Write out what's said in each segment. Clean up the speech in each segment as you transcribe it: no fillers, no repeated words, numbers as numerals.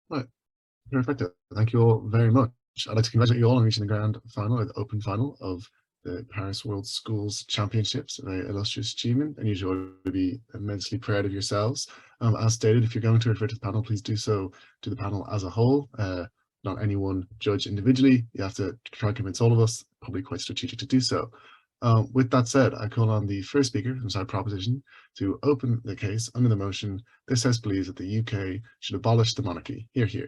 Right, perfect. Thank you all very much. I'd like to congratulate you all on reaching the grand final, or the open final of the Paris World Schools Championships. A very illustrious achievement, and you should be immensely proud of yourselves. As stated, if you're going to refer to the panel, please do so to the panel as a whole, not any one judge individually. You have to try and convince all of us, probably quite strategic to do so. With that said, I call on the first speaker from side proposition to open the case under the motion, this House believes that the UK should abolish the monarchy. Hear, hear.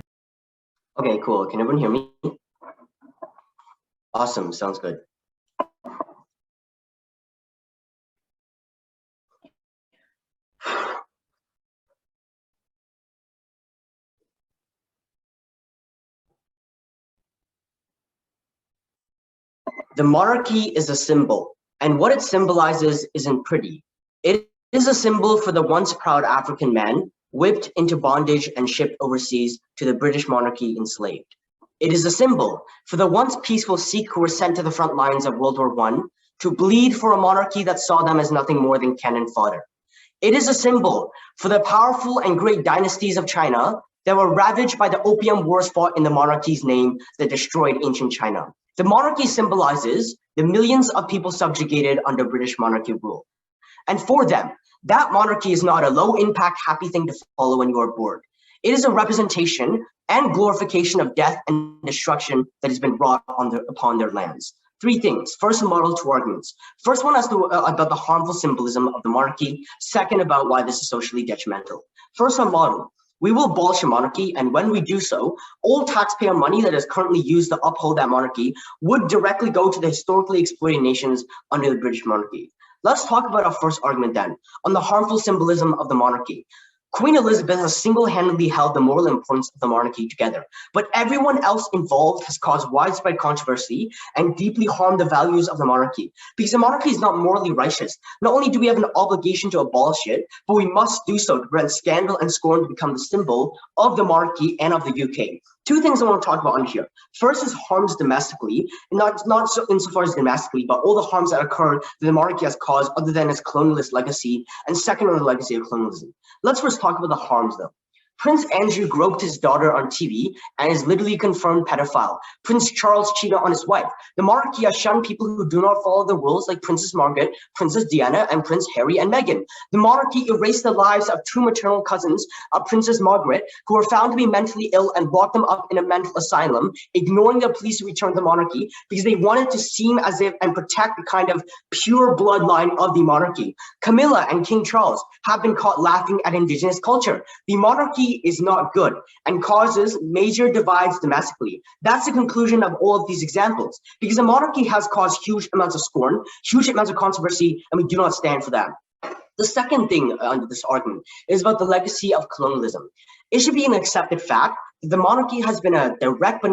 Okay, cool. Can everyone hear me? Awesome, sounds good. The monarchy is a symbol, and what it symbolizes isn't pretty. It is a symbol for the once proud African man whipped into bondage and shipped overseas to the British monarchy enslaved. It is a symbol for the once peaceful Sikh who were sent to the front lines of World War I to bleed for a monarchy that saw them as nothing more than cannon fodder. It is a symbol for the powerful and great dynasties of China that were ravaged by the opium wars fought in the monarchy's name that destroyed ancient China. The monarchy symbolizes the millions of people subjugated under British monarchy rule. And for them, that monarchy is not a low-impact, happy thing to follow when you are bored. It is a representation and glorification of death and destruction that has been wrought upon their lands. Three things. First, a model, two arguments. First one about the harmful symbolism of the monarchy. Second, about why this is socially detrimental. First, on model. We will abolish a monarchy, and when we do so, all taxpayer money that is currently used to uphold that monarchy would directly go to the historically exploited nations under the British monarchy. Let's talk about our first argument then, on the harmful symbolism of the monarchy. Queen Elizabeth has single-handedly held the moral importance of the monarchy together, but everyone else involved has caused widespread controversy and deeply harmed the values of the monarchy. Because the monarchy is not morally righteous. Not only do we have an obligation to abolish it, but we must do so to prevent scandal and scorn to become the symbol of the monarchy and of the UK. Two things I want to talk about on here. First is harms domestically, not so insofar as domestically, but all the harms that occur that the monarchy has caused other than its colonialist legacy, and second on the legacy of colonialism. Let's first talk about the harms though. Prince Andrew groped his daughter on TV and is literally confirmed pedophile. Prince Charles cheated on his wife. The monarchy has shunned people who do not follow the rules like Princess Margaret, Princess Diana, and Prince Harry and Meghan. The monarchy erased the lives of two maternal cousins of Princess Margaret, who were found to be mentally ill and locked them up in a mental asylum, ignoring the police to return the monarchy because they wanted to seem as if and protect the kind of pure bloodline of the monarchy. Camilla and King Charles have been caught laughing at indigenous culture. The monarchy is not good and causes major divides domestically. That's the conclusion of all of these examples, because the monarchy has caused huge amounts of scorn, huge amounts of controversy, and we do not stand for that. The second thing under this argument is about the legacy of colonialism. It should be an accepted fact that the monarchy has been a direct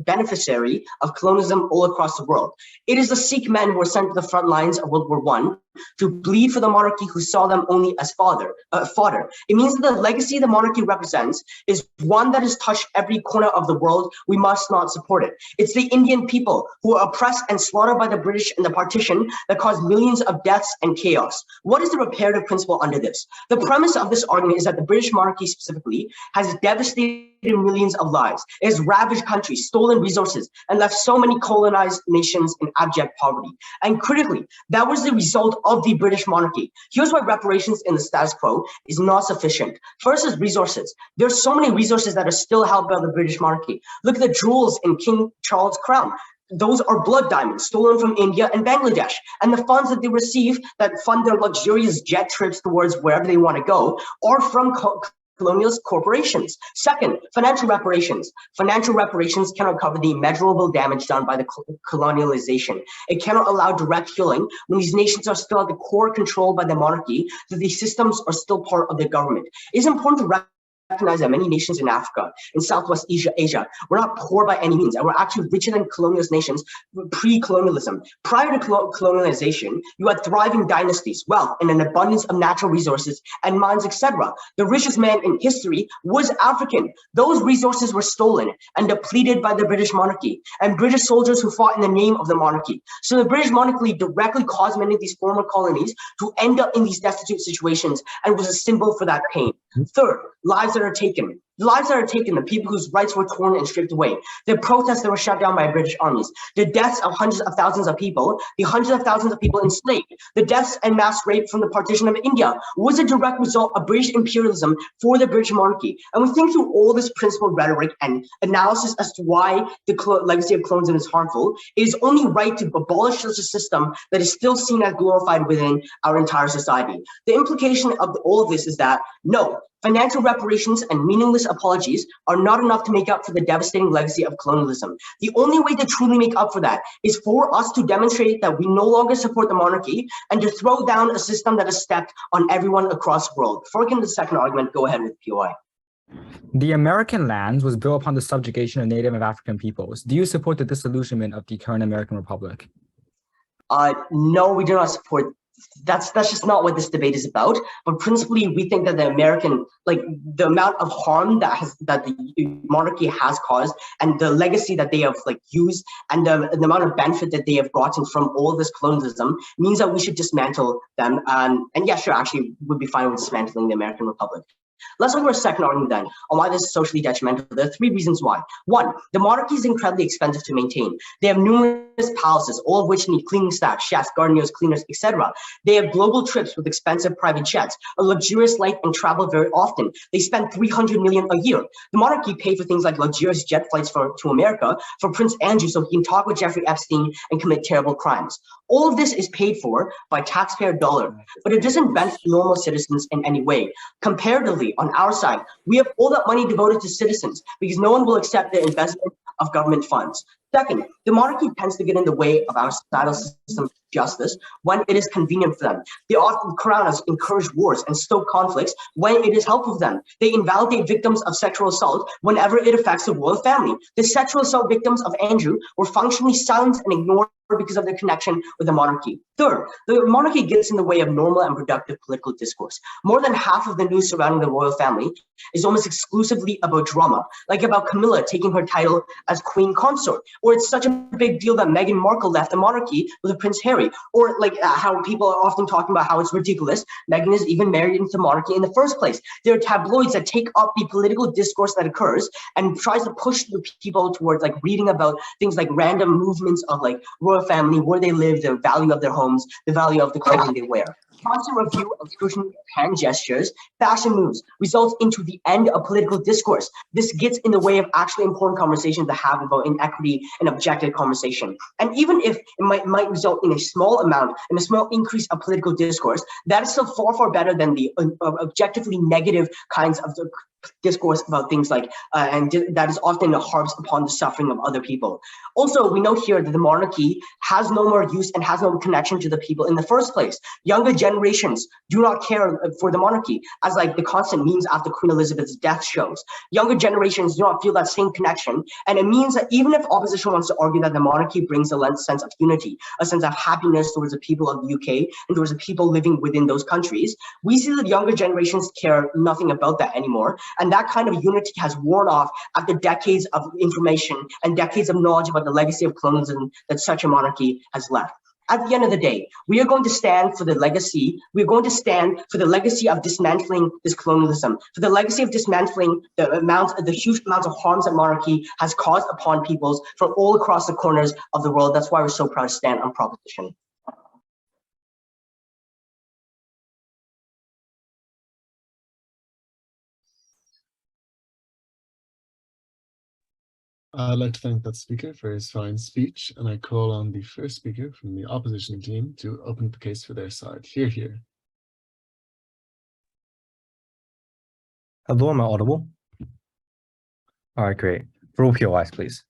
beneficiary of colonialism all across the world. It is the Sikh men who were sent to the front lines of World War I to bleed for the monarchy who saw them only as fodder. It means that the legacy the monarchy represents is one that has touched every corner of the world. We must not support it. It's the Indian people who were oppressed and slaughtered by the British in the partition that caused millions of deaths and chaos. What is the reparative principle under this? The premise of this argument is that the British monarchy specifically has devastated millions of lives. It has ravaged countries, stolen resources, and left so many colonized nations in abject poverty. And critically, that was the result of the British monarchy. Here's why reparations in the status quo is not sufficient. First is resources. There's so many resources that are still held by the British monarchy. Look at the jewels in King Charles' crown. Those are blood diamonds stolen from India and Bangladesh. And the funds that they receive that fund their luxurious jet trips towards wherever they want to go are from colonialist corporations. Second, financial reparations. Financial reparations cannot cover the immeasurable damage done by the colonialization. It cannot allow direct healing when these nations are still at the core controlled by the monarchy, that these systems are still part of the government. It is important to recognize that many nations in Africa, in Southwest Asia, were not poor by any means, and were actually richer than colonialist nations pre-colonialism. Prior to colonialization, you had thriving dynasties, wealth, and an abundance of natural resources and mines, etc. The richest man in history was African. Those resources were stolen and depleted by the British monarchy and British soldiers who fought in the name of the monarchy. So the British monarchy directly caused many of these former colonies to end up in these destitute situations and was a symbol for that pain. Third, lives that are taken. The lives that are taken, the people whose rights were torn and stripped away, the protests that were shut down by British armies, the deaths of hundreds of thousands of people, the hundreds of thousands of people enslaved, the deaths and mass rape from the partition of India was a direct result of British imperialism for the British monarchy. And we think through all this principled rhetoric and analysis as to why the legacy of colonialism is harmful, it is only right to abolish such a system that is still seen as glorified within our entire society. The implication of all of this is that, no, financial reparations and meaningless apologies are not enough to make up for the devastating legacy of colonialism. The only way to truly make up for that is for us to demonstrate that we no longer support the monarchy and to throw down a system that has stepped on everyone across the world. Before we get into the second argument, go ahead with POI. The American lands was built upon the subjugation of Native and African peoples. Do you support the disillusionment of the current American Republic? No, we do not support. That's just not what this debate is about. But principally, we think that the American, like the amount of harm that the monarchy has caused, and the legacy that they have used, and the amount of benefit that they have gotten from all of this colonialism means that we should dismantle them. And yeah, sure, actually, we'd be fine with dismantling the American Republic. Let's look at our second argument then on why this is socially detrimental. There are three reasons why. One, the monarchy is incredibly expensive to maintain. They have numerous palaces, all of which need cleaning staff, chefs, gardeners, cleaners, etc. They have global trips with expensive private jets, a luxurious life, and travel very often. They spend $300 million a year. The monarchy paid for things like luxurious jet flights to America for Prince Andrew so he can talk with Jeffrey Epstein and commit terrible crimes. All of this is paid for by taxpayer dollar, but it doesn't benefit normal citizens in any way. Comparatively, on our side, we have all that money devoted to citizens because no one will accept the investment of government funds. Second, the monarchy tends to get in the way of our societal system of justice when it is convenient for them. They often crown us, encourage wars, and stoke conflicts when it is helpful for them. They invalidate victims of sexual assault whenever it affects the royal family. The sexual assault victims of Andrew were functionally silenced and ignored because of their connection with the monarchy. Third, the monarchy gets in the way of normal and productive political discourse. More than half of the news surrounding the royal family is almost exclusively about drama, like about Camilla taking her title as queen consort, or it's such a big deal that Meghan Markle left the monarchy with Prince Harry, or how people are often talking about how it's ridiculous Meghan is even married into the monarchy in the first place. There are tabloids that take up the political discourse that occurs and tries to push the people towards reading about things like random movements of royal family, where they live, the value of their homes, the value of the clothing they wear. Constant review and scrutiny of hand gestures, fashion moves, results into the end of political discourse. This gets in the way of actually important conversations to have about inequity and objective conversation. And even if it might result in a small amount, in a small increase of political discourse, that is still far, far better than the objectively negative kinds of the discourse about things and that is often harps upon the suffering of other people. Also, we note here that the monarchy has no more use and has no connection to the people in the first place. Younger generations do not care for the monarchy, as the constant memes after Queen Elizabeth's death shows. Younger generations do not feel that same connection, and it means that even if opposition wants to argue that the monarchy brings a sense of unity, a sense of happiness towards the people of the UK and towards the people living within those countries, we see that younger generations care nothing about that anymore. And that kind of unity has worn off after decades of information and decades of knowledge about the legacy of colonialism that such a monarchy has left. At the end of the day, we are going to stand for the legacy. We're going to stand for the legacy of dismantling this colonialism, for the legacy of dismantling the huge amounts of harms that monarchy has caused upon peoples from all across the corners of the world. That's why we're so proud to stand on Proposition. I'd like to thank that speaker for his fine speech, and I call on the first speaker from the opposition team to open the case for their side. Hear, hear. Hello, am I audible? All right, great. For POIs, please.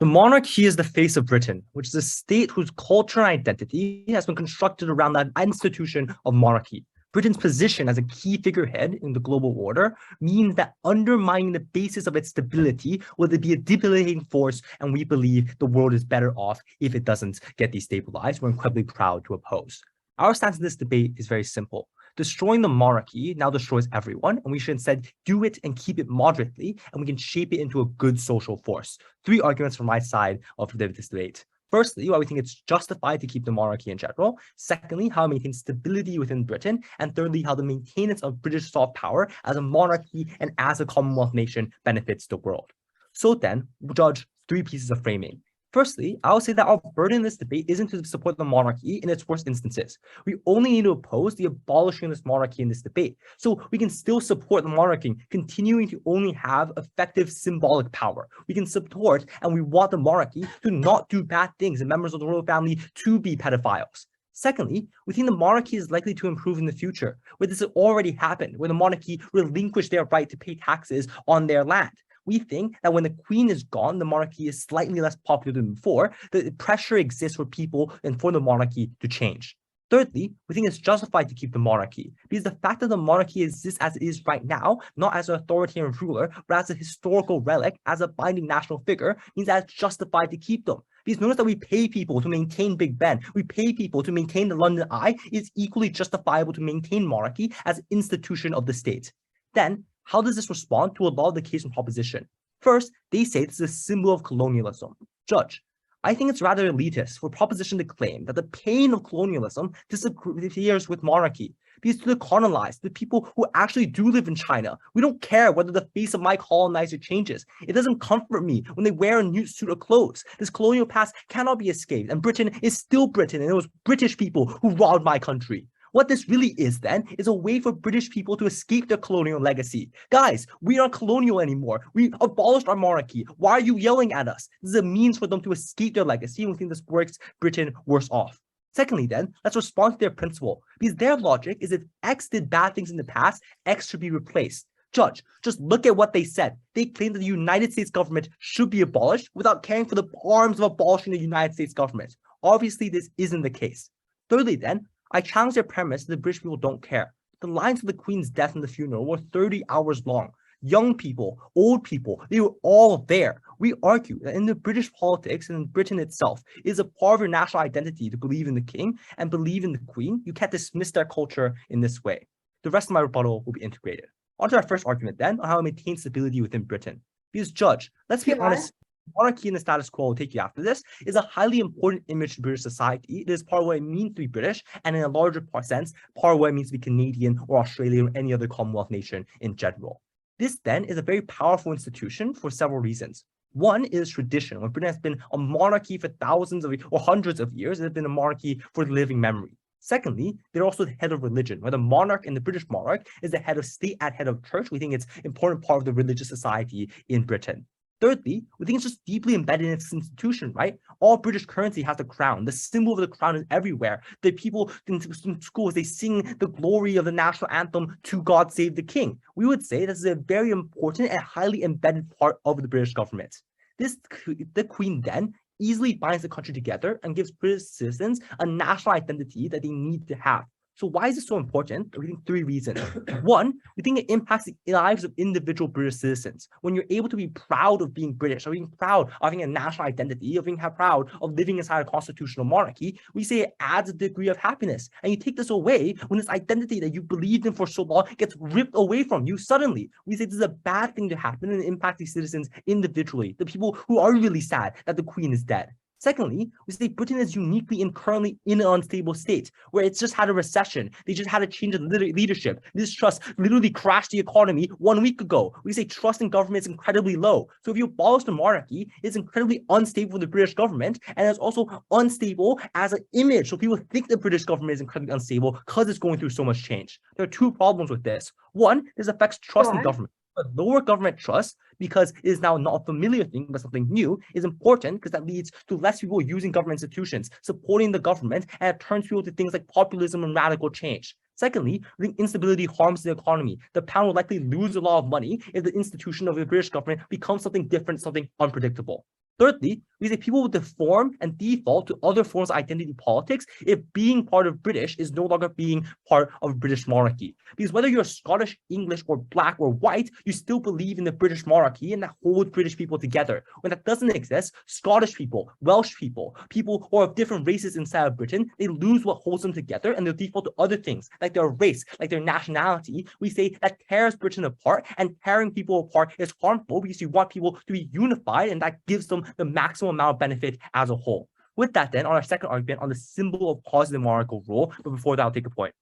The monarchy is the face of Britain, which is a state whose culture and identity has been constructed around that institution of monarchy. Britain's position as a key figurehead in the global order means that undermining the basis of its stability will be a debilitating force, and we believe the world is better off if it doesn't get destabilized. We're incredibly proud to oppose. Our stance in this debate is very simple. Destroying the monarchy now destroys everyone, and we should instead do it and keep it moderately, and we can shape it into a good social force. 3 arguments from my side of this debate. Firstly, why we think it's justified to keep the monarchy in general. Secondly, how it maintains stability within Britain. And thirdly, how the maintenance of British soft power as a monarchy and as a Commonwealth nation benefits the world. So then, we'll judge 3 pieces of framing. Firstly, I would say that our burden in this debate isn't to support the monarchy in its worst instances. We only need to oppose the abolishing of this monarchy in this debate. So we can still support the monarchy, continuing to only have effective symbolic power. We can support and we want the monarchy to not do bad things and members of the royal family to be pedophiles. Secondly, we think the monarchy is likely to improve in the future, where this has already happened, where the monarchy relinquished their right to pay taxes on their land. We think that when the queen is gone, the monarchy is slightly less popular than before, the pressure exists for people and for the monarchy to change. Thirdly, we think it's justified to keep the monarchy because the fact that the monarchy exists as it is right now, not as an authoritarian ruler, but as a historical relic, as a binding national figure, means that it's justified to keep them. Because notice that we pay people to maintain Big Ben, we pay people to maintain the London Eye. It's equally justifiable to maintain monarchy as an institution of the state. Then, how does this respond to a lot of the case from proposition? First, they say this is a symbol of colonialism. Judge, I think it's rather elitist for proposition to claim that the pain of colonialism disappears with monarchy. Because to the colonized, the people who actually do live in China, we don't care whether the face of my colonizer changes. It doesn't comfort me when they wear a new suit of clothes. This colonial past cannot be escaped, and Britain is still Britain, and it was British people who robbed my country. What this really is then is a way for British people to escape their colonial legacy. Guys, we aren't colonial anymore. We abolished our monarchy. Why are you yelling at us? This is a means for them to escape their legacy, and we think this works Britain worse off. Secondly, then, let's respond to their principle, because their logic is if X did bad things in the past, X should be replaced. Judge, just look at what they said. They claimed that the United States government should be abolished without caring for the harms of abolishing the United States government. Obviously, this isn't the case. Thirdly, then, I challenge their premise that the British people don't care. The lines of the Queen's death and the funeral were 30 hours long. Young people, old people, they were all there. We argue that in the British politics and in Britain itself, it is a part of your national identity to believe in the king and believe in the Queen. You can't dismiss their culture in this way. The rest of my rebuttal will be integrated. On to our first argument then, on how it maintains stability within Britain. Because Judge, let's be honest, monarchy and the status quo, will take you after this, is a highly important image to British society. It is part of what it means to be British, and in a larger sense, part of what it means to be Canadian or Australian or any other Commonwealth nation in general. This then is a very powerful institution for several reasons. One is tradition. When Britain has been a monarchy for thousands of or hundreds of years, it has been a monarchy for living memory. Secondly, they're also the head of religion, where the monarch and the British monarch is the head of state and head of church. We think it's an important part of the religious society in Britain. Thirdly, we think it's just deeply embedded in its institution, right? All British currency has the crown. The symbol of the crown is everywhere. The people in schools, they sing the glory of the national anthem, "To God Save the King." We would say this is a very important and highly embedded part of the British government. The Queen then easily binds the country together and gives British citizens a national identity that they need to have. So why is this so important? We think 3 reasons. One, we think it impacts the lives of individual British citizens. When you're able to be proud of being British, or being proud of having a national identity, of being proud of living inside a constitutional monarchy, we say it adds a degree of happiness. And you take this away when this identity that you believed in for so long gets ripped away from you suddenly. We say this is a bad thing to happen and impact these citizens individually, the people who are really sad that the Queen is dead. Secondly, we say Britain is uniquely and currently in an unstable state where it's just had a recession. They just had a change of leadership. This trust literally crashed the economy 1 week ago. We say trust in government is incredibly low. So if you abolish the monarchy, it's incredibly unstable for the British government, and it's also unstable as an image. So people think the British government is incredibly unstable because it's going through so much change. There are 2 problems with this. One, this affects trust in government. But lower government trust, because it is now not a familiar thing, but something new, is important because that leads to less people using government institutions, supporting the government, and it turns people to things like populism and radical change. Secondly, I think instability harms the economy. The pound will likely lose a lot of money if the institution of the British government becomes something different, something unpredictable. Thirdly, we say people will deform and default to other forms of identity politics if being part of British is no longer being part of British monarchy. Because whether you're Scottish, English, or black or white, you still believe in the British monarchy, and that holds British people together. When that doesn't exist, Scottish people, Welsh people, people who are of different races inside of Britain, they lose what holds them together and they'll default to other things, like their race, like their nationality. We say that tears Britain apart, and tearing people apart is harmful because you want people to be unified, and that gives them the maximum amount of benefit as a whole. With that then, on our second argument on the symbol of positive monarchical rule, but before that, I'll take a point.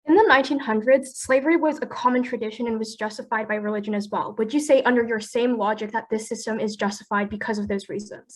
In the 1900s, slavery was a common tradition and was justified by religion as well. Would you say under your same logic that this system is justified because of those reasons?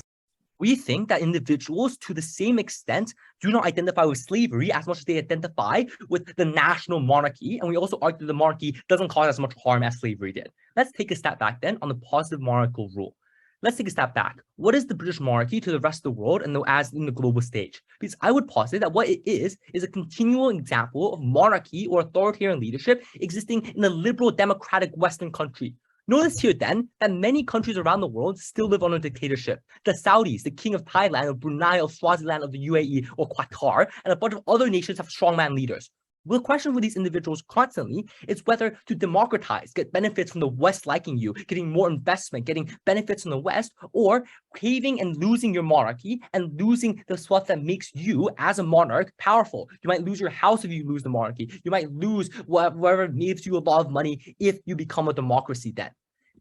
We think that individuals, to the same extent, do not identify with slavery as much as they identify with the national monarchy. And we also argue that the monarchy doesn't cause as much harm as slavery did. Let's take a step back then on the positive monarchical rule. Let's take a step back. What is the British monarchy to the rest of the world and as in the global stage? Because I would posit that what it is a continual example of monarchy or authoritarian leadership existing in a liberal democratic Western country. Notice here then that many countries around the world still live under dictatorship. The Saudis, the King of Thailand, of Brunei, of Swaziland, of the UAE, or Qatar, and a bunch of other nations have strongman leaders. The question for these individuals constantly is whether to democratize, get benefits from the West liking you, getting more investment, getting benefits from the West, or caving and losing your monarchy and losing the stuff that makes you, as a monarch, powerful. You might lose your house if you lose the monarchy. You might lose whatever gives you a lot of money if you become a democracy then.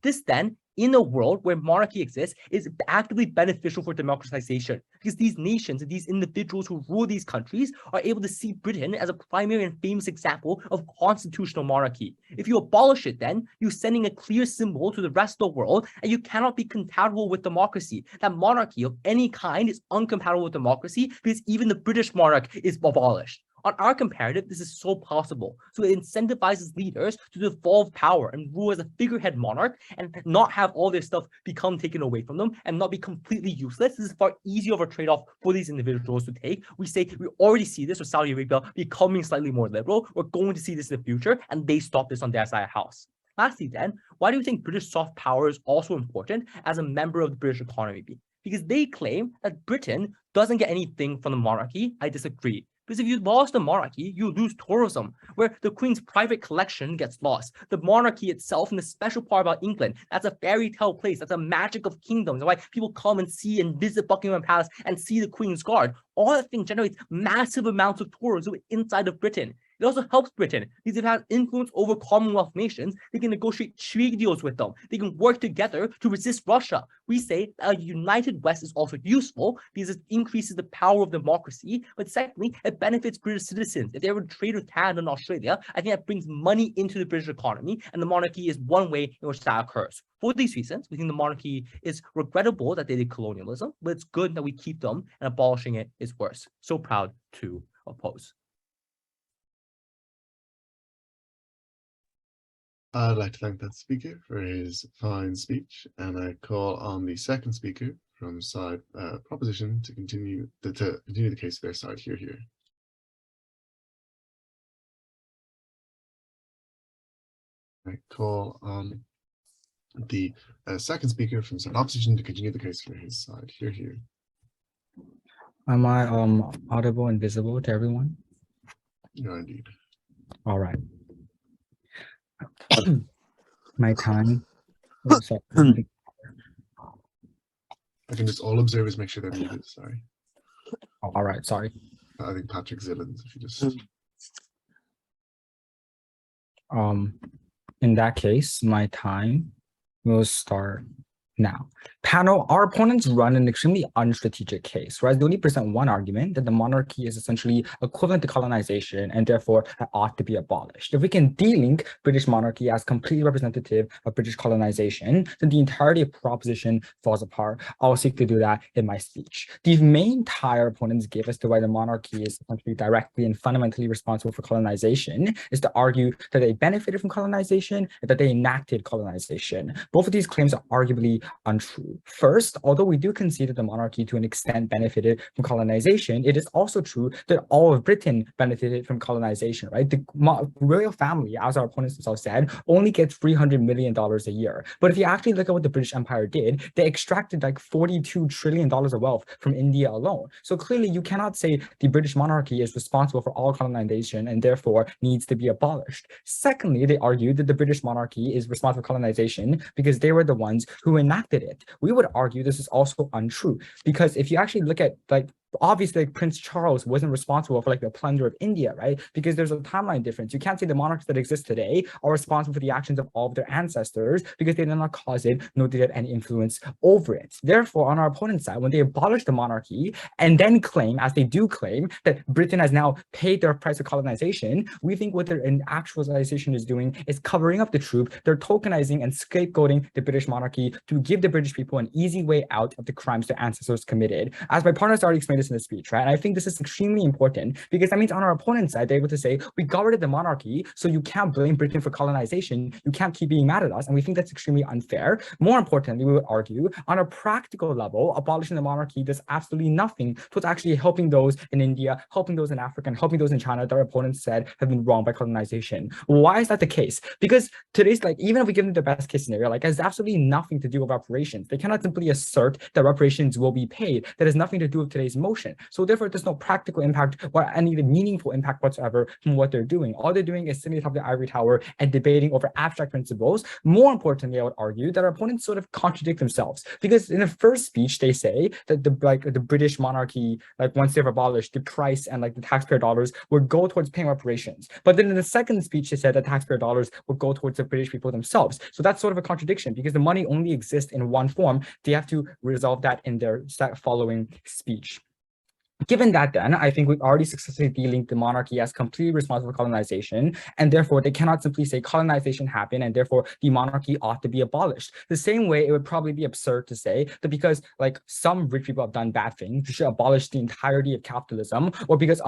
This then, in a world where monarchy exists, is actively beneficial for democratization because these nations and these individuals who rule these countries are able to see Britain as a primary and famous example of constitutional monarchy. If you abolish it then, you're sending a clear symbol to the rest of the world and you cannot be compatible with democracy. That monarchy of any kind is incompatible with democracy because even the British monarch is abolished. On our comparative, this is so possible. So it incentivizes leaders to devolve power and rule as a figurehead monarch and not have all their stuff become taken away from them and not be completely useless. This is far easier of a trade-off for these individuals to take. We already see this with Saudi Arabia becoming slightly more liberal. We're going to see this in the future, and they stop this on their side of the house. Lastly then, why do you think British soft power is also important as a member of the British economy? Because they claim that Britain doesn't get anything from the monarchy. I disagree. Because if you lost the monarchy, you lose tourism, where the Queen's private collection gets lost. The monarchy itself, and the special part about England, that's a fairy tale place. That's a magic of kingdoms. That's why people come and see and visit Buckingham Palace and see the Queen's Guard. All that thing generates massive amounts of tourism inside of Britain. It also helps Britain because if it has influence over Commonwealth nations, they can negotiate trade deals with them. They can work together to resist Russia. We say that a united West is also useful because it increases the power of democracy. But secondly, it benefits British citizens. If they ever trade with Canada and Australia, I think that brings money into the British economy, and the monarchy is one way in which that occurs. For these reasons, we think the monarchy is regrettable that they did colonialism, but it's good that we keep them, and abolishing it is worse. So proud to oppose. I'd like to thank that speaker for his fine speech, and I call on the second speaker from side proposition to continue the case of their side. Here. I call on the second speaker from side opposition to continue the case for his side. Here. Am I audible and visible to everyone? You are indeed. All right. My time. Oh, sorry. I can just all observers make sure they're muted. Sorry. Oh, all right. Sorry. I think Patrick Zillins, if you just. In that case, my time will start now. Panel, our opponents run an extremely unstrategic case, right? They only present one argument that the monarchy is essentially equivalent to colonization and therefore ought to be abolished. If we can de-link British monarchy as completely representative of British colonization, then the entirety of proposition falls apart. I'll seek to do that in my speech. The main tie our opponents give as to why the monarchy is essentially directly and fundamentally responsible for colonization is to argue that they benefited from colonization and that they enacted colonization. Both of these claims are arguably untrue. First, although we do concede that the monarchy to an extent benefited from colonization, it is also true that all of Britain benefited from colonization, right? The royal family, as our opponents themselves said, only gets $300 million a year. But if you actually look at what the British Empire did, they extracted like $42 trillion of wealth from India alone. So clearly you cannot say the British monarchy is responsible for all colonization and therefore needs to be abolished. Secondly, they argued that the British monarchy is responsible for colonization because they were the ones who enacted it. We would argue this is also untrue because if you actually look at like obviously like Prince Charles wasn't responsible for like the plunder of India, right? Because there's a timeline difference. You can't say the monarchs that exist today are responsible for the actions of all of their ancestors because they did not cause it, nor did they have any influence over it. Therefore, on our opponent's side, when they abolish the monarchy and then claim, as they do claim, that Britain has now paid their price of colonization, we think what their actualization is doing is covering up the truth. They're tokenizing and scapegoating the British monarchy to give the British people an easy way out of the crimes their ancestors committed. As my partners already explained this in the speech, right? And I think this is extremely important because that means on our opponent's side, they're able to say, we got rid of the monarchy, so you can't blame Britain for colonization. You can't keep being mad at us. And we think that's extremely unfair. More importantly, we would argue on a practical level, abolishing the monarchy does absolutely nothing towards actually helping those in India, helping those in Africa, and helping those in China that our opponents said have been wrong by colonization. Why is that the case? Because today's, like, even if we give them the best case scenario, like, it has absolutely nothing to do with reparations. They cannot simply assert that reparations will be paid. That has nothing to do with today's motion. So therefore, there's no practical impact or any meaningful impact whatsoever from what they're doing. All they're doing is sitting atop the ivory tower and debating over abstract principles. More importantly, I would argue that our opponents sort of contradict themselves, because in the first speech they say that the British monarchy, like once they've abolished, the price and like the taxpayer dollars would go towards paying reparations. But then in the second speech they said that taxpayer dollars would go towards the British people themselves. So that's sort of a contradiction because the money only exists in one form. They have to resolve that in their following speech. Given that, then, I think we've already successfully delinked the monarchy as completely responsible for colonization, and therefore they cannot simply say colonization happened and therefore the monarchy ought to be abolished. The same way, it would probably be absurd to say that because like some rich people have done bad things, we should abolish the entirety of capitalism, or because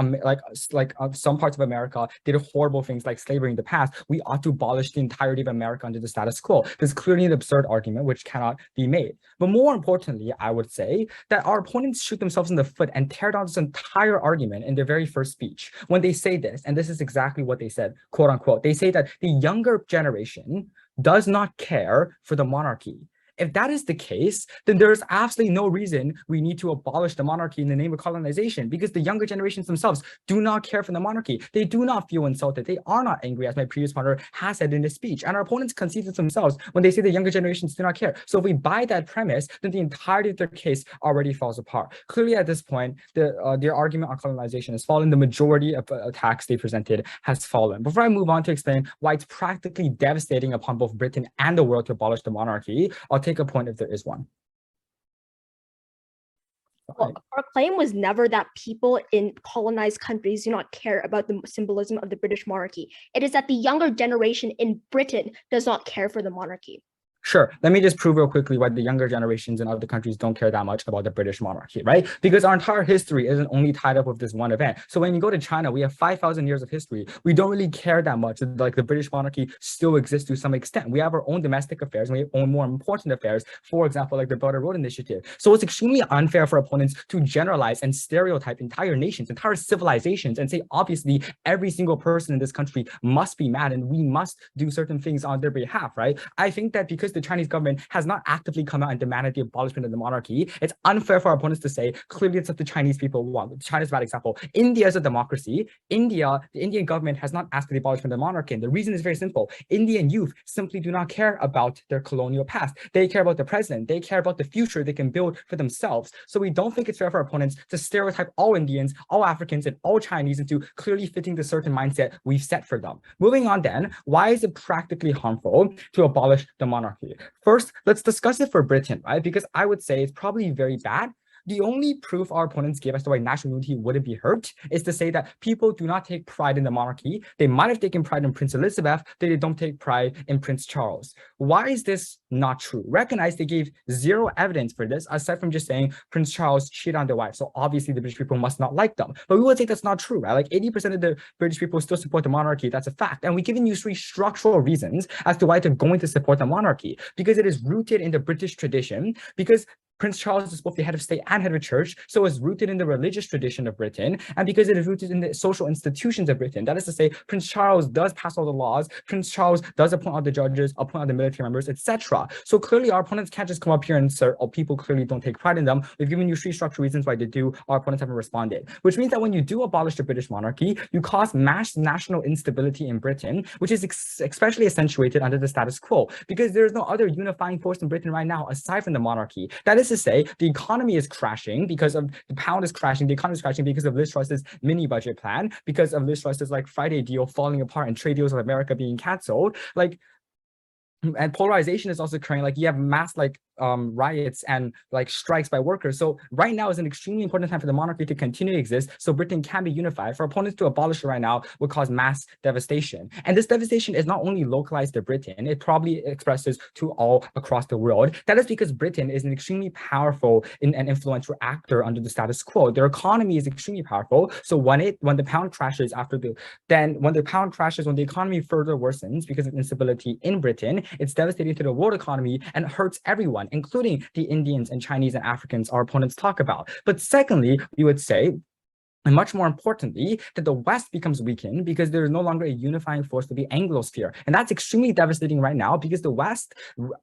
some parts of America did horrible things like slavery in the past, we ought to abolish the entirety of America under the status quo. There's clearly an absurd argument which cannot be made. But more importantly, I would say that our opponents shoot themselves in the foot and tear down this entire argument in their very first speech when they say this, and this is exactly what they said, quote unquote. They say that the younger generation does not care for the monarchy. If that is the case, then there's absolutely no reason we need to abolish the monarchy in the name of colonization, because the younger generations themselves do not care for the monarchy. They do not feel insulted. They are not angry, as my previous partner has said in his speech. And our opponents concede it themselves when they say the younger generations do not care. So if we buy that premise, then the entirety of their case already falls apart. Clearly, at this point, their argument on colonization has fallen. The majority of attacks they presented has fallen. Before I move on to explain why it's practically devastating upon both Britain and the world to abolish the monarchy, I'll take a point if there is one. Well, our claim was never that people in colonized countries do not care about the symbolism of the British monarchy. It is that the younger generation in Britain does not care for the monarchy. Sure. Let me just prove real quickly why the younger generations in other countries don't care that much about the British monarchy, right? Because our entire history isn't only tied up with this one event. So when you go to China, we have 5,000 years of history. We don't really care that much. Like the British monarchy still exists to some extent. We have our own domestic affairs and we have our own more important affairs. For example, like the Belt and Road Initiative. So it's extremely unfair for opponents to generalize and stereotype entire nations, entire civilizations, and say, obviously, every single person in this country must be mad and we must do certain things on their behalf, right? I think that because the Chinese government has not actively come out and demanded the abolishment of the monarchy, it's unfair for our opponents to say, clearly it's what the Chinese people want. China's a bad example. India is a democracy. The Indian government has not asked for the abolishment of the monarchy. And the reason is very simple. Indian youth simply do not care about their colonial past. They care about the present. They care about the future they can build for themselves. So we don't think it's fair for our opponents to stereotype all Indians, all Africans, and all Chinese into clearly fitting the certain mindset we've set for them. Moving on then, why is it practically harmful to abolish the monarchy? First, let's discuss it for Britain, right? Because I would say it's probably very bad. The only proof our opponents give as to why national unity wouldn't be hurt is to say that people do not take pride in the monarchy. They might have taken pride in Prince Elizabeth, they don't take pride in Prince Charles. Why is this not true? Recognize they gave zero evidence for this, aside from just saying Prince Charles cheated on their wife. So obviously the British people must not like them. But we would say that's not true, right? Like 80% of the British people still support the monarchy. That's a fact. And we've given you 3 structural reasons as to why they're going to support the monarchy. Because it is rooted in the British tradition, because Prince Charles is both the head of state and head of church, so it's rooted in the religious tradition of Britain, and because it is rooted in the social institutions of Britain. That is to say, Prince Charles does pass all the laws, Prince Charles does appoint all the judges, appoint all the military members, etc. So clearly our opponents can't just come up here and assert, oh, people clearly don't take pride in them. We've given you 3 structural reasons why they do. Our opponents haven't responded, which means that when you do abolish the British monarchy, you cause mass national instability in Britain, which is especially accentuated under the status quo, because there is no other unifying force in Britain right now aside from the monarchy. That is to say the economy is crashing because of the pound is crashing, the economy is crashing because of Liz Truss's mini budget plan, because of Liz Truss's like Friday deal falling apart and trade deals with America being canceled. Like, and polarization is also occurring. Like, you have mass like riots and like strikes by workers. So right now is an extremely important time for the monarchy to continue to exist so Britain can be unified. For opponents to abolish it right now would cause mass devastation. And this devastation is not only localized to Britain, it probably expresses to all across the world. That is because Britain is an extremely powerful and influential actor under the status quo. Their economy is extremely powerful. So when the pound crashes when the economy further worsens because of instability in Britain, it's devastating to the world economy and hurts everyone, including the Indians and Chinese and Africans our opponents talk about. But secondly, we would say, and much more importantly, that the West becomes weakened because there is no longer a unifying force to the Anglosphere. And that's extremely devastating right now because the West,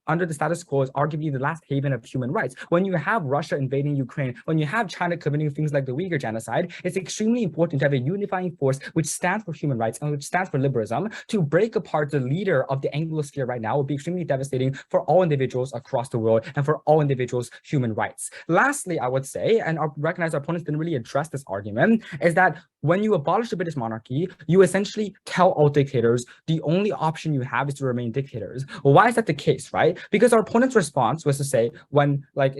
under the status quo, is arguably the last haven of human rights. When you have Russia invading Ukraine, when you have China committing things like the Uyghur genocide, it's extremely important to have a unifying force which stands for human rights and which stands for liberalism. To break apart the leader of the Anglosphere right now would be extremely devastating for all individuals across the world and for all individuals' human rights. Lastly, I would say, and I recognize our opponents didn't really address this argument, is that when you abolish the British monarchy, you essentially tell all dictators the only option you have is to remain dictators. Well, why is that the case, right? Because our opponent's response was to say,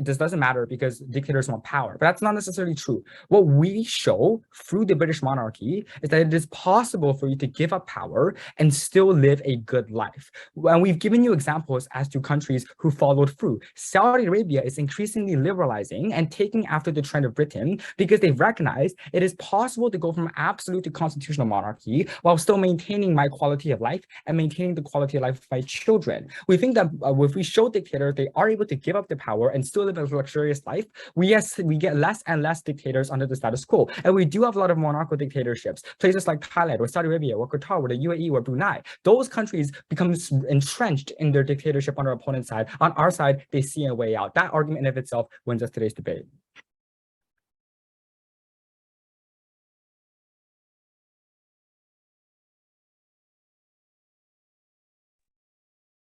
this doesn't matter because dictators want power. But that's not necessarily true. What we show through the British monarchy is that it is possible for you to give up power and still live a good life. And we've given you examples as to countries who followed through. Saudi Arabia is increasingly liberalizing and taking after the trend of Britain because they've recognized it is possible to go from absolute to constitutional monarchy while still maintaining my quality of life and maintaining the quality of life of my children. We think that if we show dictators they are able to give up the power and still live a luxurious life, we get less and less dictators under the status quo. And we do have a lot of monarchical dictatorships, places like Thailand or Saudi Arabia or Qatar or the UAE or Brunei. Those countries become entrenched in their dictatorship on our opponent's side. On our side, they see a way out. That argument in of itself wins us today's debate.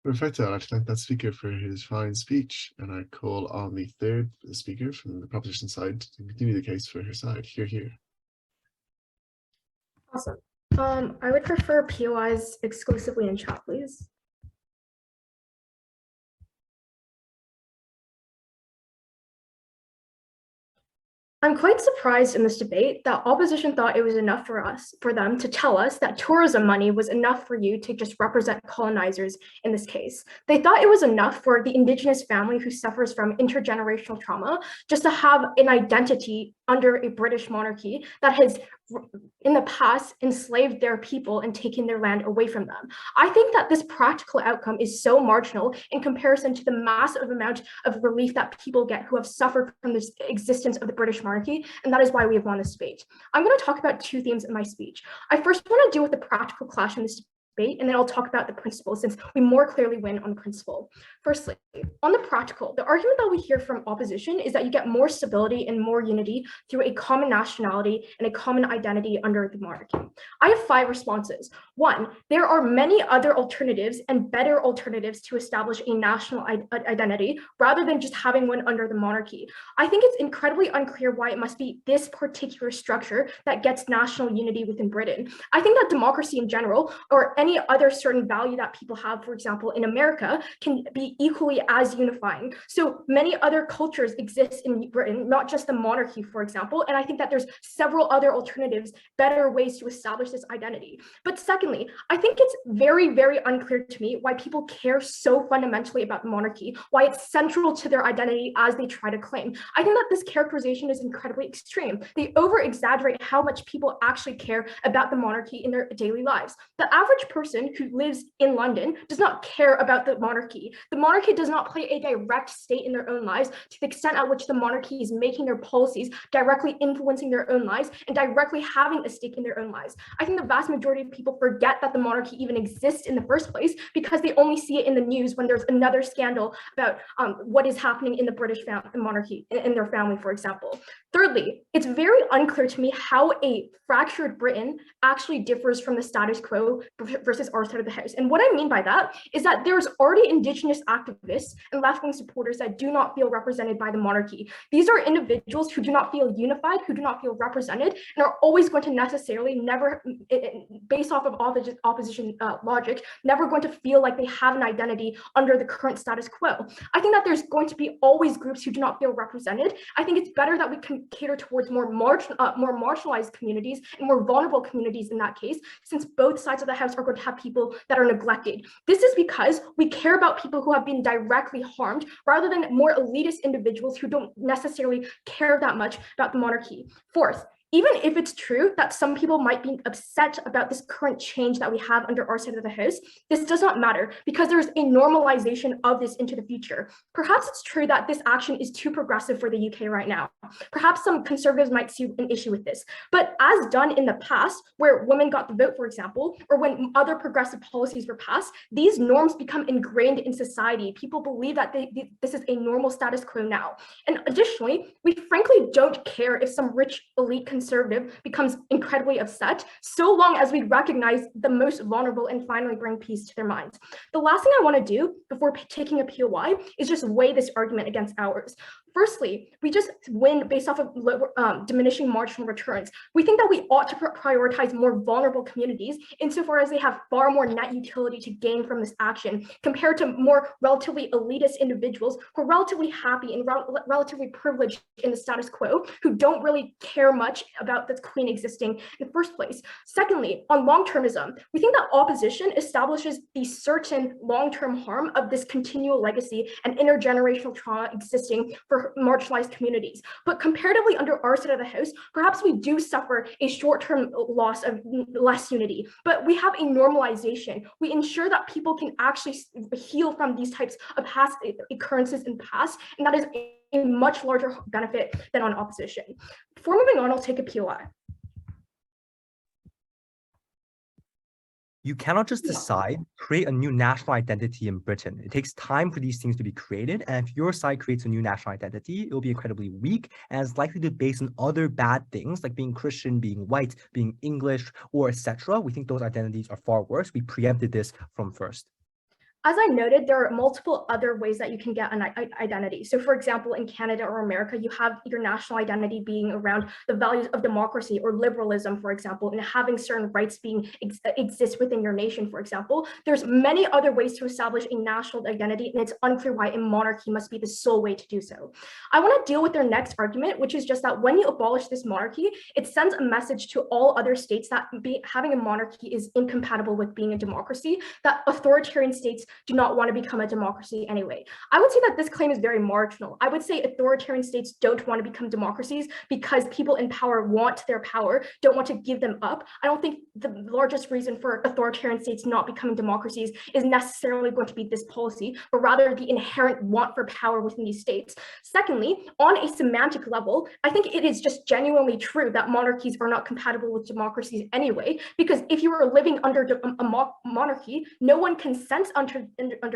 Perfecto. I'd like to thank that speaker for his fine speech, and I call on the third speaker from the proposition side to continue the case for her side. Hear, hear. Awesome. I would prefer POIs exclusively in chat, please. I'm quite surprised in this debate that opposition thought it was enough for them to tell us that tourism money was enough for you to just represent colonizers in this case. They thought it was enough for the indigenous family who suffers from intergenerational trauma just to have an identity under a British monarchy that has in the past enslaved their people and taken their land away from them. I think that this practical outcome is so marginal in comparison to the massive amount of relief that people get who have suffered from this existence of the British monarchy, and that is why we have won this debate. I'm going to talk about two themes in my speech. I first want to deal with the practical clash in this debate, and then I'll talk about the principle since we more clearly win on the principle. Firstly, on the practical, the argument that we hear from opposition is that you get more stability and more unity through a common nationality and a common identity under the monarchy. I have 5 responses. 1, there are many other alternatives and better alternatives to establish a national identity rather than just having one under the monarchy. I think it's incredibly unclear why it must be this particular structure that gets national unity within Britain. I think that democracy in general, or any other certain value that people have, for example, in America, can be equally as unifying. So many other cultures exist in Britain, not just the monarchy, for example, and I think that there's several other alternatives, better ways to establish this identity. But secondly, I think it's very, very unclear to me why people care so fundamentally about the monarchy, why it's central to their identity as they try to claim. I think that this characterization is incredibly extreme. They over-exaggerate how much people actually care about the monarchy in their daily lives. The average person who lives in London does not care about the monarchy. The monarchy does not play a direct stake in their own lives to the extent at which the monarchy is making their policies, directly influencing their own lives, and directly having a stake in their own lives. I think the vast majority of people forget that the monarchy even exists in the first place because they only see it in the news when there's another scandal about what is happening in the British monarchy, in their family, for example. Thirdly, it's very unclear to me how a fractured Britain actually differs from the status quo versus our side of the house. And what I mean by that is that there's already Indigenous activists and left-wing supporters that do not feel represented by the monarchy. These are individuals who do not feel unified, who do not feel represented, and are always going to necessarily never, based off of opposition logic, never going to feel like they have an identity under the current status quo. I think that there's going to be always groups who do not feel represented. I think it's better that we can cater towards more marginalized communities and more vulnerable communities in that case, since both sides of the house are going to have people that are neglected. This is because we care about people who have been directly harmed rather than more elitist individuals who don't necessarily care that much about the monarchy. Fourth, even if it's true that some people might be upset about this current change that we have under our side of the house, this does not matter because there's a normalization of this into the future. Perhaps it's true that this action is too progressive for the UK right now. Perhaps some conservatives might see an issue with this, but as done in the past, where women got the vote, for example, or when other progressive policies were passed, these norms become ingrained in society. People believe that this is a normal status quo now. And additionally, we frankly don't care if some rich elite conservative becomes incredibly upset, so long as we recognize the most vulnerable and finally bring peace to their minds. The last thing I want to do before taking a POI is just weigh this argument against ours. Firstly, we just win based off of diminishing marginal returns. We think that we ought to prioritize more vulnerable communities insofar as they have far more net utility to gain from this action compared to more relatively elitist individuals who are relatively happy and relatively privileged in the status quo, who don't really care much about the Queen existing in the first place. Secondly, on long-termism, we think that opposition establishes the certain long-term harm of this continual legacy and intergenerational trauma existing for marginalized communities. But comparatively under our side of the house, perhaps we do suffer a short-term loss of less unity, but we have a normalization. We ensure that people can actually heal from these types of past occurrences in the past, and that is a much larger benefit than on opposition. Before moving on, I'll take a POI. You cannot just decide, create a new national identity in Britain. It takes time for these things to be created. And if your side creates a new national identity, it will be incredibly weak and is likely to be based on other bad things like being Christian, being white, being English, or etc. We think those identities are far worse. We preempted this from first. As I noted, there are multiple other ways that you can get an identity. So for example, in Canada or America, you have your national identity being around the values of democracy or liberalism, for example, and having certain rights being exist within your nation, for example. There's many other ways to establish a national identity, and it's unclear why a monarchy must be the sole way to do so. I want to deal with their next argument, which is just that when you abolish this monarchy, it sends a message to all other states that having a monarchy is incompatible with being a democracy, that authoritarian states do not want to become a democracy anyway. I would say that this claim is very marginal. I would say authoritarian states don't want to become democracies because people in power want their power, don't want to give them up. I don't think the largest reason for authoritarian states not becoming democracies is necessarily going to be this policy, but rather the inherent want for power within these states. Secondly, on a semantic level, I think it is just genuinely true that monarchies are not compatible with democracies anyway, because if you are living under a monarchy, no one consents under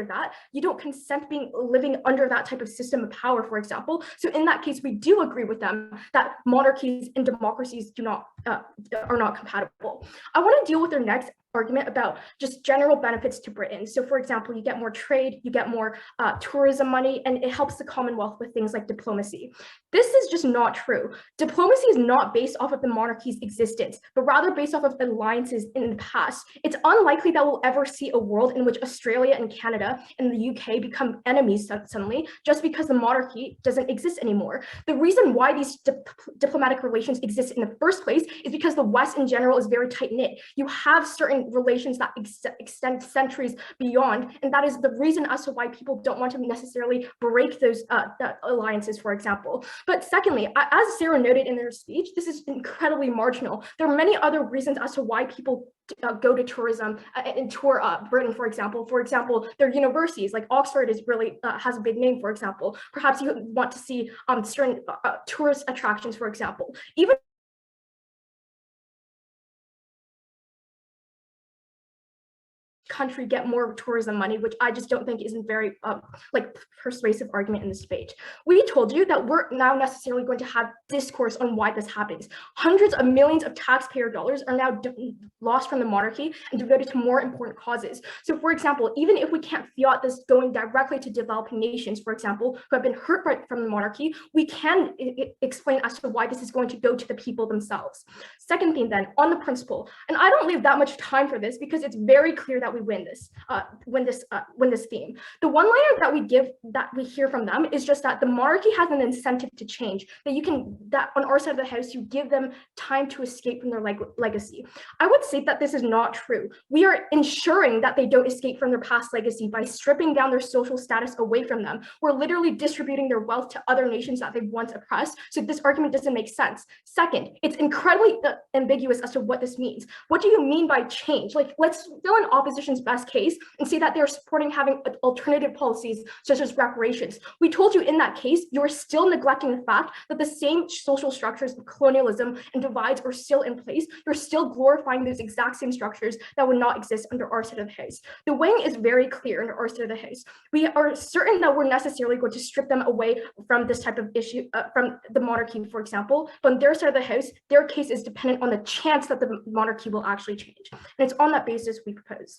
that. You don't consent living under that type of system of power, for example. So in that case, we do agree with them that monarchies and democracies are not compatible. I want to deal with their next argument about just general benefits to Britain. So for example, you get more trade, you get more tourism money, and it helps the Commonwealth with things like diplomacy. This is just not true. Diplomacy is not based off of the monarchy's existence, but rather based off of alliances in the past. It's unlikely that we'll ever see a world in which Australia and Canada and the UK become enemies suddenly, just because the monarchy doesn't exist anymore. The reason why these diplomatic relations exist in the first place is because the West in general is very tight-knit. You have certain relations that extend centuries beyond, and that is the reason as to why people don't want to necessarily break those alliances, for example. But secondly, as Sarah noted in her speech, this is incredibly marginal. There are many other reasons as to why people go to tourism and tour Britain, for example. For example, their universities, like Oxford is really has a big name, for example. Perhaps you want to see certain tourist attractions, for example. Even country get more tourism money, which I just don't think isn't very like persuasive argument in this debate. We told you that we're now necessarily going to have discourse on why this happens. Hundreds of millions of taxpayer dollars are now lost from the monarchy and devoted to more important causes. So for example, even if we can't fiat this going directly to developing nations, for example, who have been hurt from the monarchy, we can explain as to why this is going to go to the people themselves. Second thing then, on the principle, and I don't leave that much time for this because it's very clear that we win this theme. The one-liner that we hear from them is just that the monarchy has an incentive to change, that on our side of the house, you give them time to escape from their legacy. I would say that this is not true. We are ensuring that they don't escape from their past legacy by stripping down their social status away from them. We're literally distributing their wealth to other nations that they once oppressed. So this argument doesn't make sense. Second, it's incredibly ambiguous as to what this means. What do you mean by change? Like, let's fill in opposition's best case and say that they're supporting having alternative policies such as reparations. We told you in that case, you're still neglecting the fact that the same social structures of colonialism and divides are still in place. You're still glorifying those exact same structures that would not exist under our side of the house. The wing is very clear under our side of the house. We are certain that we're necessarily going to strip them away from this type of issue, from the monarchy, for example, but on their side of the house, their case is dependent on the chance that the monarchy will actually change. And it's on that basis we propose.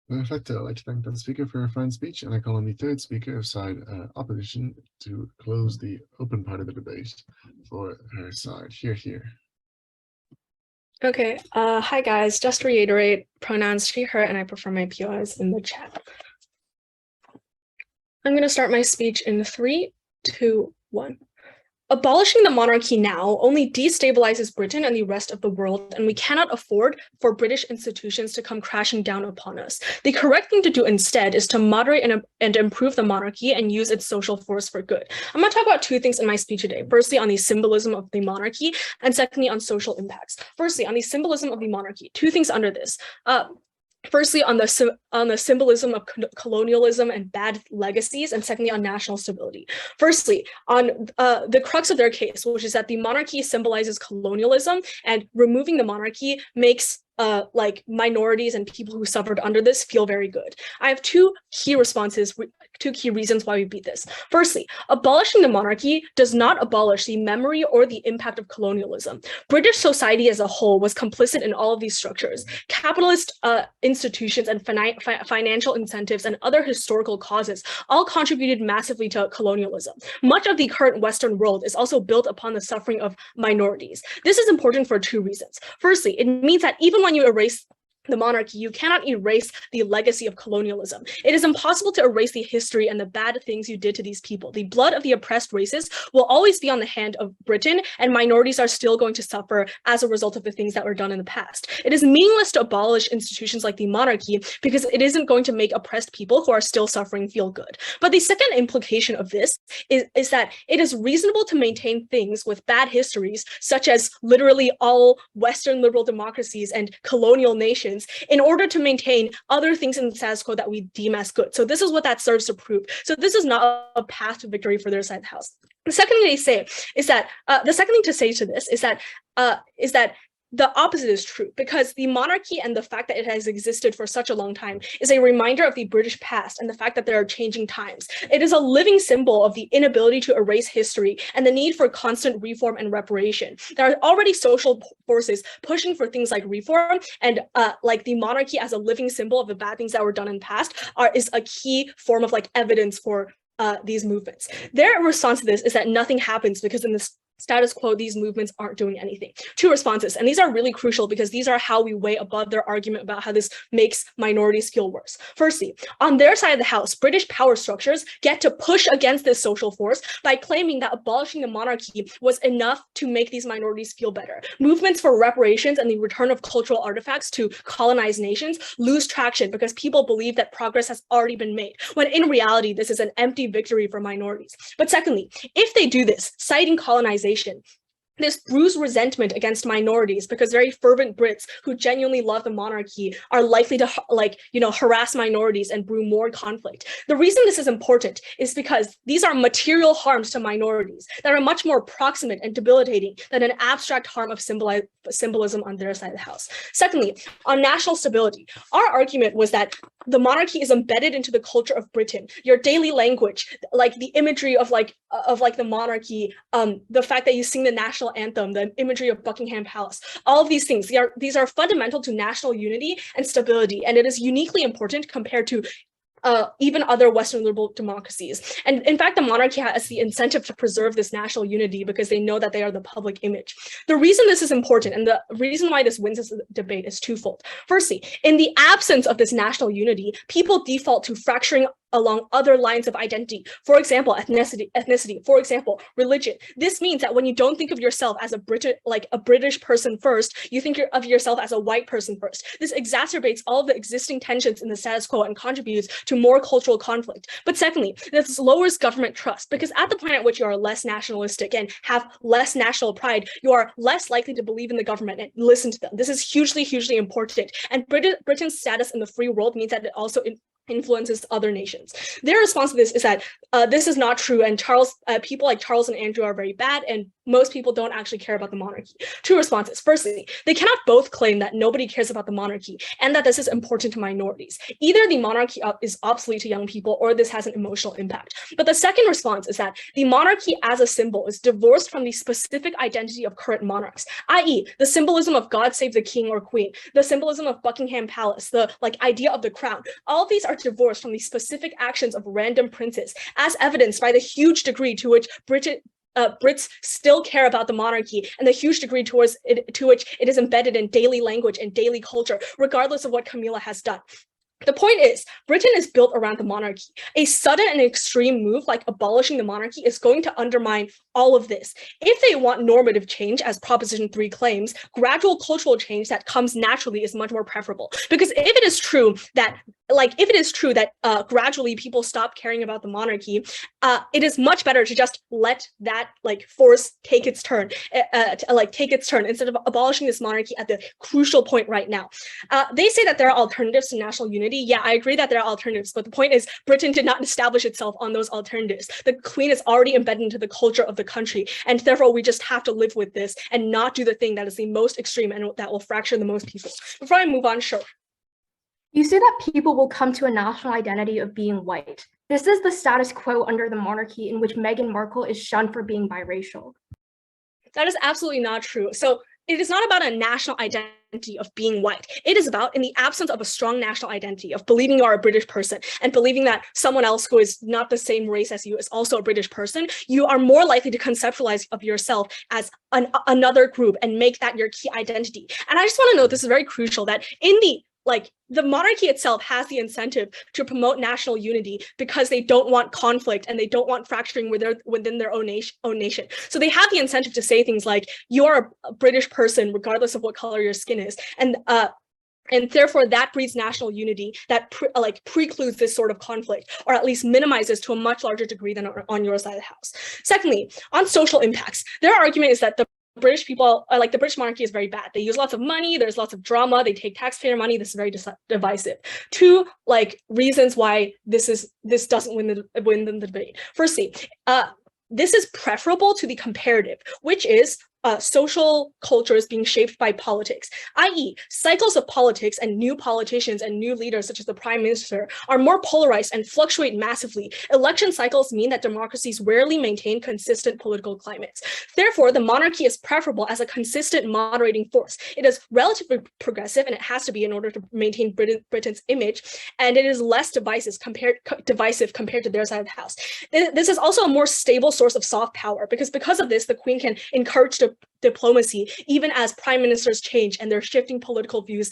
Perfect. I'd like to thank the speaker for her fine speech, and I call on the third speaker of side opposition to close the open part of the debate for her side. Here. Okay, hi guys, just to reiterate, pronouns she, her, and I prefer my POIs in the chat. I'm going to start my speech in 3, 2, 1. Abolishing the monarchy now only destabilizes Britain and the rest of the world, and we cannot afford for British institutions to come crashing down upon us. The correct thing to do instead is to moderate and improve the monarchy and use its social force for good. I'm going to talk about 2 things in my speech today. Firstly, on the symbolism of the monarchy, and secondly, on social impacts. Firstly, on the symbolism of the monarchy, 2 things under this. Firstly, on the symbolism of colonialism and bad legacies, and secondly, on national stability. Firstly, on the crux of their case, which is that the monarchy symbolizes colonialism, and removing the monarchy makes like minorities and people who suffered under this feel very good. I have 2 key responses, 2 key reasons why we beat this. Firstly, abolishing the monarchy does not abolish the memory or the impact of colonialism. British society as a whole was complicit in all of these structures. Capitalist institutions and financial incentives and other historical causes all contributed massively to colonialism. Much of the current Western world is also built upon the suffering of minorities. This is important for 2 reasons. Firstly, it means that even when you erase the monarchy, you cannot erase the legacy of colonialism. It is impossible to erase the history and the bad things you did to these people. The blood of the oppressed races will always be on the hand of Britain, and minorities are still going to suffer as a result of the things that were done in the past. It is meaningless to abolish institutions like the monarchy because it isn't going to make oppressed people who are still suffering feel good. But the second implication of this is that it is reasonable to maintain things with bad histories, such as literally all Western liberal democracies and colonial nations, in order to maintain other things in the status quo that we deem as good. So this is what that serves to prove. So this is not a path to victory for their side of the house. The second thing to say to this is that the opposite is true, because the monarchy and the fact that it has existed for such a long time is a reminder of the British past and the fact that there are changing times. It is a living symbol of the inability to erase history and the need for constant reform and reparation. There are already social forces pushing for things like reform, and like the monarchy as a living symbol of the bad things that were done in the past is a key form of like evidence for these movements. Their response to this is that nothing happens because in this status quo, these movements aren't doing anything. 2 responses, and these are really crucial because these are how we weigh above their argument about how this makes minorities feel worse. Firstly, on their side of the house, British power structures get to push against this social force by claiming that abolishing the monarchy was enough to make these minorities feel better. Movements for reparations and the return of cultural artifacts to colonized nations lose traction because people believe that progress has already been made, when in reality, this is an empty victory for minorities. But secondly, if they do this, citing colonization, this brews resentment against minorities because very fervent Brits who genuinely love the monarchy are likely to harass minorities and brew more conflict. The reason this is important is because these are material harms to minorities that are much more proximate and debilitating than an abstract harm of symbolism on their side of the house. Secondly, on national stability, our argument was that the monarchy is embedded into the culture of Britain. Your daily language, like the imagery of the monarchy, the fact that you sing the national anthem, the imagery of Buckingham Palace, all of these things, these are fundamental to national unity and stability, and it is uniquely important compared to even other Western liberal democracies. And in fact, the monarchy has the incentive to preserve this national unity because they know that they are the public image. The reason this is important and the reason why this wins this debate is twofold. Firstly, in the absence of this national unity, people default to fracturing along other lines of identity. For example, ethnicity, for example, religion. This means that when you don't think of yourself as a British person first, you think of yourself as a white person first. This exacerbates all of the existing tensions in the status quo and contributes to more cultural conflict. But secondly, this lowers government trust because at the point at which you are less nationalistic and have less national pride, you are less likely to believe in the government and listen to them. This is hugely, hugely important. And Britain's status in the free world means that it also influences other nations. Their response to this is that this is not true, and people like Charles and Andrew are very bad, and most people don't actually care about the monarchy. Two responses. Firstly, they cannot both claim that nobody cares about the monarchy and that this is important to minorities. Either the monarchy is obsolete to young people or this has an emotional impact. But the second response is that the monarchy as a symbol is divorced from the specific identity of current monarchs, i.e. the symbolism of God save the king or queen, the symbolism of Buckingham Palace, the idea of the crown. All of these are divorced from the specific actions of random princes, as evidenced by the huge degree to which Brits still care about the monarchy and the huge degree to which it is embedded in daily language and daily culture, regardless of what Camilla has done. The point is, Britain is built around the monarchy. A sudden and extreme move like abolishing the monarchy is going to undermine all of this. If they want normative change, as Proposition 3 claims, gradual cultural change that comes naturally is much more preferable. Because if it is true that gradually people stop caring about the monarchy, it is much better to just let that force take its turn, instead of abolishing this monarchy at the crucial point right now. They say that there are alternatives to national unity. Yeah, I agree that there are alternatives, but the point is Britain did not establish itself on those alternatives. The Queen is already embedded into the culture of the country, and therefore we just have to live with this and not do the thing that is the most extreme and that will fracture the most people. Before I move on, sure. You say that people will come to a national identity of being white. This is the status quo under the monarchy in which Meghan Markle is shunned for being biracial. That is absolutely not true. So it is not about a national identity of being white. It is about, in the absence of a strong national identity, of believing you are a British person and believing that someone else who is not the same race as you is also a British person, you are more likely to conceptualize of yourself as another group and make that your key identity. And I just want to note, this is very crucial, that in the monarchy itself has the incentive to promote national unity because they don't want conflict and they don't want fracturing within their own nation. So they have the incentive to say things like, you are a British person regardless of what color your skin is. And therefore that breeds national unity that precludes this sort of conflict, or at least minimizes to a much larger degree than on your side of the house. Secondly, on social impacts, their argument is that the British people, the British monarchy is very bad. They use lots of money, there's lots of drama, they take taxpayer money, this is very divisive. Two reasons why this doesn't win the debate. Firstly, this is preferable to the comparative, which is social cultures being shaped by politics, i.e. cycles of politics and new politicians and new leaders such as the prime minister are more polarized and fluctuate massively. Election cycles mean that democracies rarely maintain consistent political climates. Therefore, the monarchy is preferable as a consistent moderating force. It is relatively progressive, and it has to be in order to maintain Britain's image, and it is less divisive compared to their side of the house. This is also a more stable source of soft power because of this, the Queen can encourage diplomacy even as prime ministers change and they're shifting political views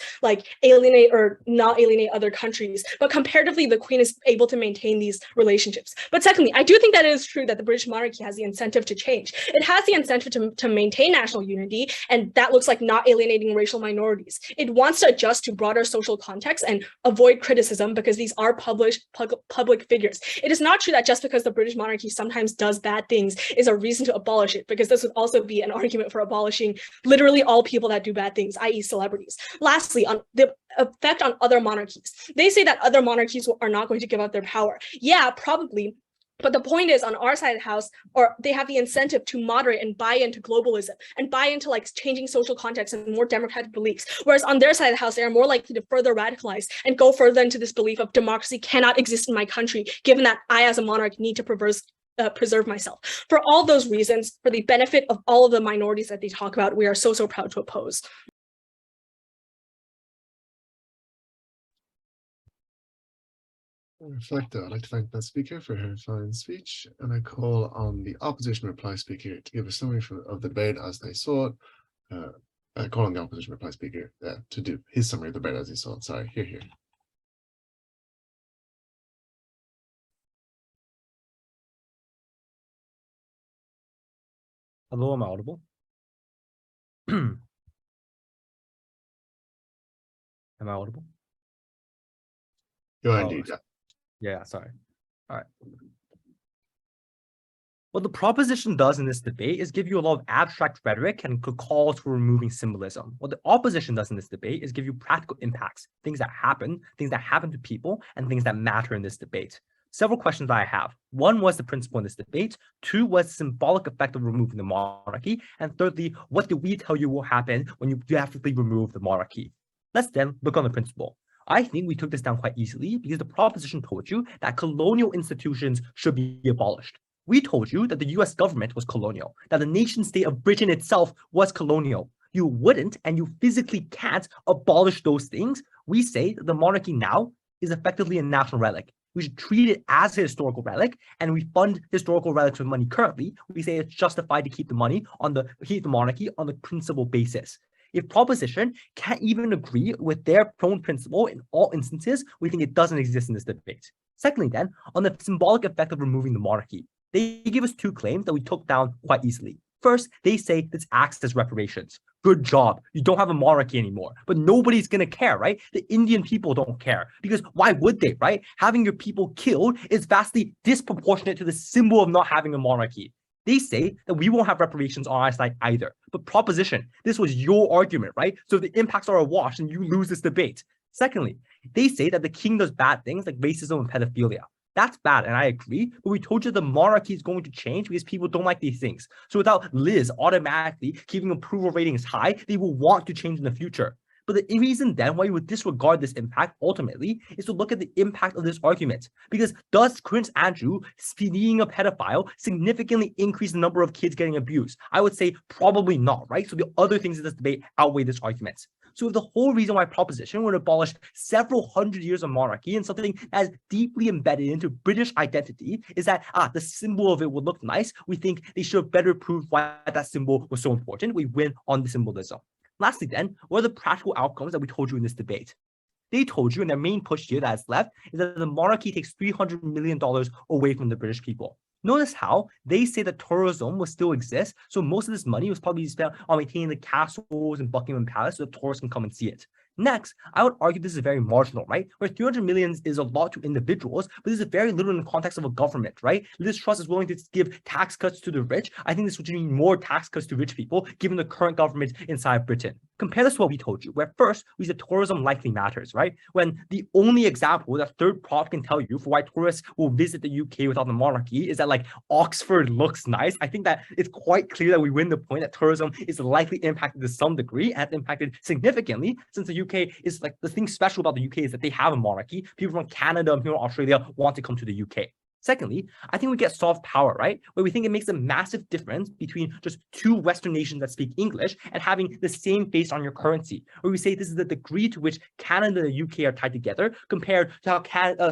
alienate or not alienate other countries. But comparatively, the Queen is able to maintain these relationships. But secondly, I do think that it is true that the British monarchy has the incentive to change. It has the incentive to maintain national unity, and that looks like not alienating racial minorities. It wants to adjust to broader social context and avoid criticism because these are public figures. It is not true that just because the British monarchy sometimes does bad things is a reason to abolish it, because this would also be an argument for for abolishing literally all people that do bad things, i.e. celebrities. Lastly, on the effect on other monarchies. They say that other monarchies are not going to give up their power. Yeah, probably. But the point is, on our side of the house, or they have the incentive to moderate and buy into globalism and buy into like changing social context and more democratic beliefs. Whereas on their side of the house, they are more likely to further radicalize and go further into this belief of democracy cannot exist in my country, given that I as a monarch need to preserve myself. For all those reasons, for the benefit of all of the minorities that they talk about, we are so proud to oppose. Reflector, I'd like to thank that speaker for her fine speech, and I call on the opposition reply speaker to give a summary of the debate as they saw it. I call on the opposition reply speaker to do his summary of the debate as he saw it. Sorry, here. Hello, am I audible? Am I audible? Go ahead, indeed. Yeah, sorry. All right. What the proposition does in this debate is give you a lot of abstract rhetoric and could call to removing symbolism. What the opposition does in this debate is give you practical impacts, things that happen to people, and things that matter in this debate. Several questions that I have. One was the principle in this debate. Two was the symbolic effect of removing the monarchy. And thirdly, what did we tell you will happen when you drastically remove the monarchy? Let's then look on the principle. I think we took this down quite easily because the proposition told you that colonial institutions should be abolished. We told you that the US government was colonial, that the nation state of Britain itself was colonial. You wouldn't and you physically can't abolish those things. We say that the monarchy now is effectively a national relic. We should treat it as a historical relic, and we fund historical relics with money currently. We say it's justified to keep the monarchy on the principle basis. If proposition can't even agree with their own principle in all instances, we think it doesn't exist in this debate. Secondly, then, on the symbolic effect of removing the monarchy, they give us two claims that we took down quite easily. First, they say this acts as reparations. Good job. You don't have a monarchy anymore, but nobody's going to care, right? The Indian people don't care because why would they, right? Having your people killed is vastly disproportionate to the symbol of not having a monarchy. They say that we won't have reparations on our side either. But proposition, this was your argument, right? So if the impacts are a wash and you lose this debate. Secondly, they say that the king does bad things like racism and pedophilia. That's bad, and I agree, but we told you the monarchy is going to change because people don't like these things. So without Liz automatically keeping approval ratings high, they will want to change in the future. But the reason then why you would disregard this impact ultimately is to look at the impact of this argument. Because does Prince Andrew being a pedophile significantly increase the number of kids getting abused? I would say probably not, right? So the other things in this debate outweigh this argument. So the whole reason why proposition would abolish several hundred years of monarchy and something that is deeply embedded into British identity is that the symbol of it would look nice. We think they should have better proved why that symbol was so important. We win on the symbolism. Lastly, then, what are the practical outcomes that we told you in this debate? They told you, and their main push here that's left is that the monarchy takes $300 million away from the British people. Notice how they say that tourism will still exist, so most of this money was probably spent on maintaining the castles and Buckingham Palace so that tourists can come and see it. Next, I would argue this is very marginal, right? Where 300 million is a lot to individuals, but this is very little in the context of a government, right? Liz Truss is willing to give tax cuts to the rich. I think this would mean more tax cuts to rich people, given the current government inside Britain. Compare this to what we told you, where first we said tourism likely matters, right? When the only example that third prop can tell you for why tourists will visit the UK without the monarchy is that like Oxford looks nice. I think that it's quite clear that we win the point that tourism is likely impacted to some degree and impacted significantly since the UK is like the thing special about the UK is that they have a monarchy. People from Canada and people from Australia want to come to the UK. Secondly, I think we get soft power, right? Where we think it makes a massive difference between just two Western nations that speak English and having the same face on your currency. Where we say this is the degree to which Canada and the UK are tied together compared to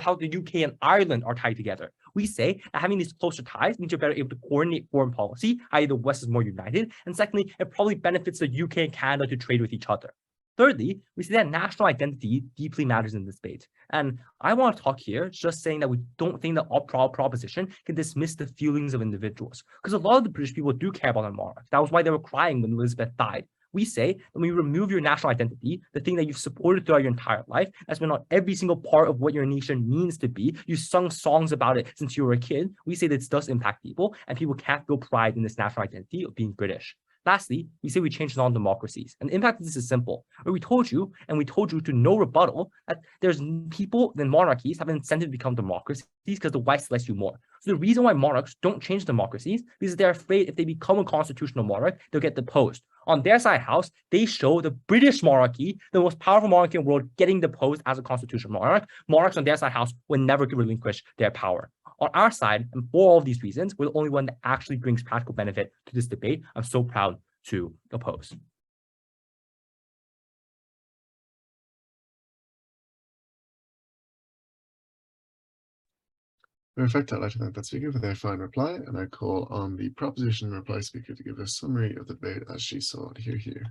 how the UK and Ireland are tied together. We say that having these closer ties means you're better able to coordinate foreign policy, i.e. the West is more united. And secondly, it probably benefits the UK and Canada to trade with each other. Thirdly, we see that national identity deeply matters in this debate. And I want to talk here just saying that we don't think that all proposition can dismiss the feelings of individuals. Because a lot of the British people do care about their monarch. That was why they were crying when Elizabeth died. We say that when you remove your national identity, the thing that you've supported throughout your entire life, that's been on every single part of what your nation means to be. You sung songs about it since you were a kid. We say this does impact people, and people can't feel pride in this national identity of being British. Lastly, we say we change non-democracies. And the impact of this is simple. We told you to no rebuttal that there's people in monarchies have an incentive to become democracies because the West likes you more. So the reason why monarchs don't change democracies because they're afraid if they become a constitutional monarch, they'll get deposed. On their side house, they show the British monarchy, the most powerful monarchy in the world, getting deposed as a constitutional monarch. Monarchs on their side house will never relinquish their power. On our side, and for all of these reasons, we're the only one that actually brings practical benefit to this debate. I'm so proud to oppose. Perfect. I'd like to thank that speaker for their fine reply, and I call on the proposition reply speaker to give a summary of the debate as she saw it. Here.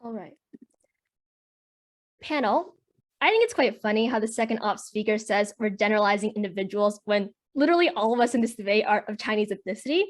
All right. Panel, I think it's quite funny how the second op speaker says we're generalizing individuals when literally all of us in this debate are of Chinese ethnicity.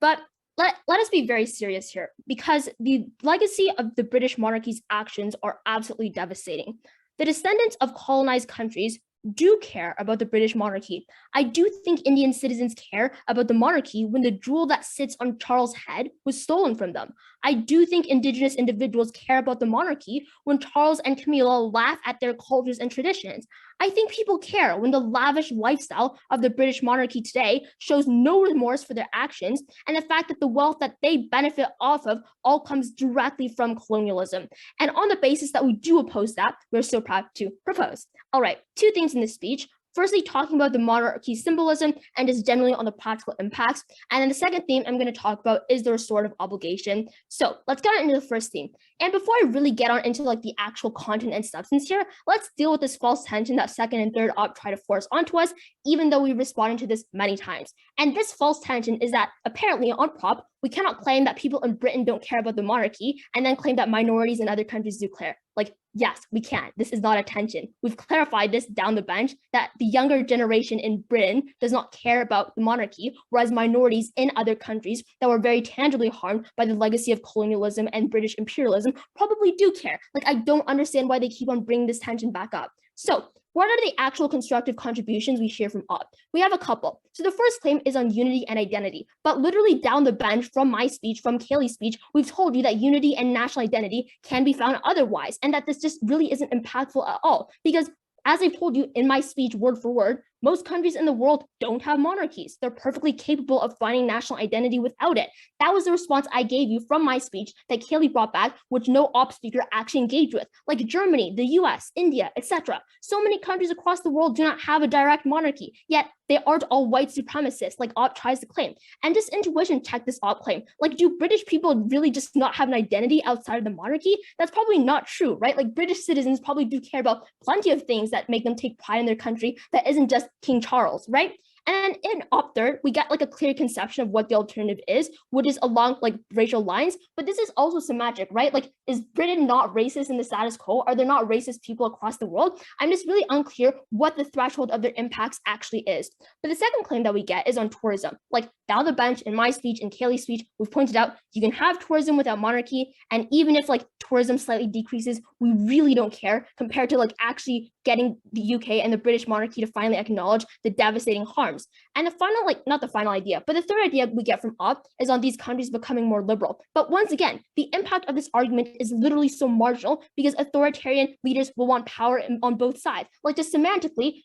But let us be very serious here, because the legacy of the British monarchy's actions are absolutely devastating. The descendants of colonized countries do care about the British monarchy. I do think Indian citizens care about the monarchy when the jewel that sits on Charles' head was stolen from them. I do think Indigenous individuals care about the monarchy when Charles and Camilla laugh at their cultures and traditions. I think people care when the lavish lifestyle of the British monarchy today shows no remorse for their actions, and the fact that the wealth that they benefit off of all comes directly from colonialism. And on the basis that we do oppose that, we're so proud to propose. All right, two things in this speech. Firstly, talking about the monarchy symbolism and just generally on the practical impacts. And then the second theme I'm going to talk about is the restorative obligation. So let's get into the first theme. And before I really get on into like the actual content and substance here, let's deal with this false tension that second and third op try to force onto us, even though we responded to this many times. And this false tension is that apparently on prop, we cannot claim that people in Britain don't care about the monarchy and then claim that minorities in other countries do care. Like, yes, we can. This is not a tension. We've clarified this down the bench that the younger generation in Britain does not care about the monarchy, whereas minorities in other countries that were very tangibly harmed by the legacy of colonialism and British imperialism probably do care. Like, I don't understand why they keep on bringing this tension back up. So what are the actual constructive contributions we hear from op? We have a couple. So the first claim is on unity and identity, but literally down the bench from my speech, from Kaylee's speech, we've told you that unity and national identity can be found otherwise, and that this just really isn't impactful at all, because as I told you in my speech word for word, most countries in the world don't have monarchies. They're perfectly capable of finding national identity without it. That was the response I gave you from my speech that Kaylee brought back, which no op speaker actually engaged with, like Germany, the US, India, etc. So many countries across the world do not have a direct monarchy, yet they aren't all white supremacists like op tries to claim. And just intuition check this op claim. Like, do British people really just not have an identity outside of the monarchy? That's probably not true, right? Like, British citizens probably do care about plenty of things that make them take pride in their country that isn't just King Charles, right? And in op third, we get like a clear conception of what the alternative is, which is along like racial lines, but this is also semantic, right? Like, is Britain not racist in the status quo? Are there not racist people across the world? I'm just really unclear what the threshold of their impacts actually is. But the second claim that we get is on tourism. Like, down the bench in my speech and Kaylee's speech, we've pointed out you can have tourism without monarchy, and even if like tourism slightly decreases, we really don't care compared to like actually getting the UK and the British monarchy to finally acknowledge the devastating harms. And the final, like, not the final idea, but the third idea we get from op is on these countries becoming more liberal. But once again, the impact of this argument is literally so marginal because authoritarian leaders will want power on both sides. Like, just semantically,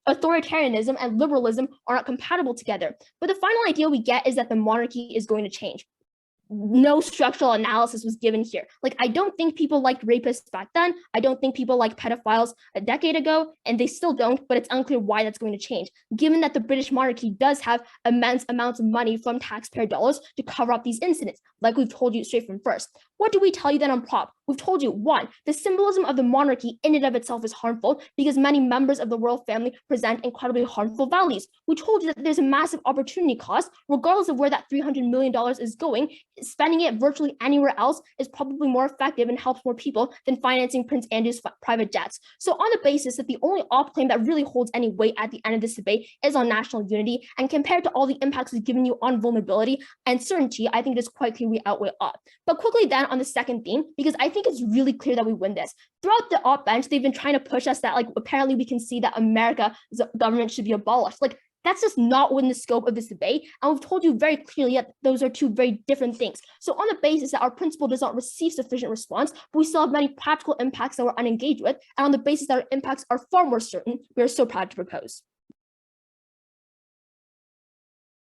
authoritarianism and liberalism are not compatible together. But the final idea we get is that the monarchy is going to change. No structural analysis was given here. Like, I don't think people liked rapists back then. I don't think people liked pedophiles a decade ago, and they still don't, but it's unclear why that's going to change, given that the British monarchy does have immense amounts of money from taxpayer dollars to cover up these incidents, like we've told you straight from first. What do we tell you then on prop? We've told you, one, the symbolism of the monarchy in and of itself is harmful because many members of the royal family present incredibly harmful values. We told you that there's a massive opportunity cost, regardless of where that $300 million is going. Spending it virtually anywhere else is probably more effective and helps more people than financing Prince Andrew's private jets. So on the basis that the only op claim that really holds any weight at the end of this debate is on national unity, and compared to all the impacts we've given you on vulnerability and certainty, I think it is quite clear we outweigh op. But quickly then on the second theme, because I think it's really clear that we win this. Throughout the op bench, they've been trying to push us that like apparently we can see that America's government should be abolished. Like, That's just not within the scope of this debate. And we've told you very clearly that those are two very different things. So on the basis that our principle does not receive sufficient response, but we still have many practical impacts that we're unengaged with, and on the basis that our impacts are far more certain, we are so proud to propose.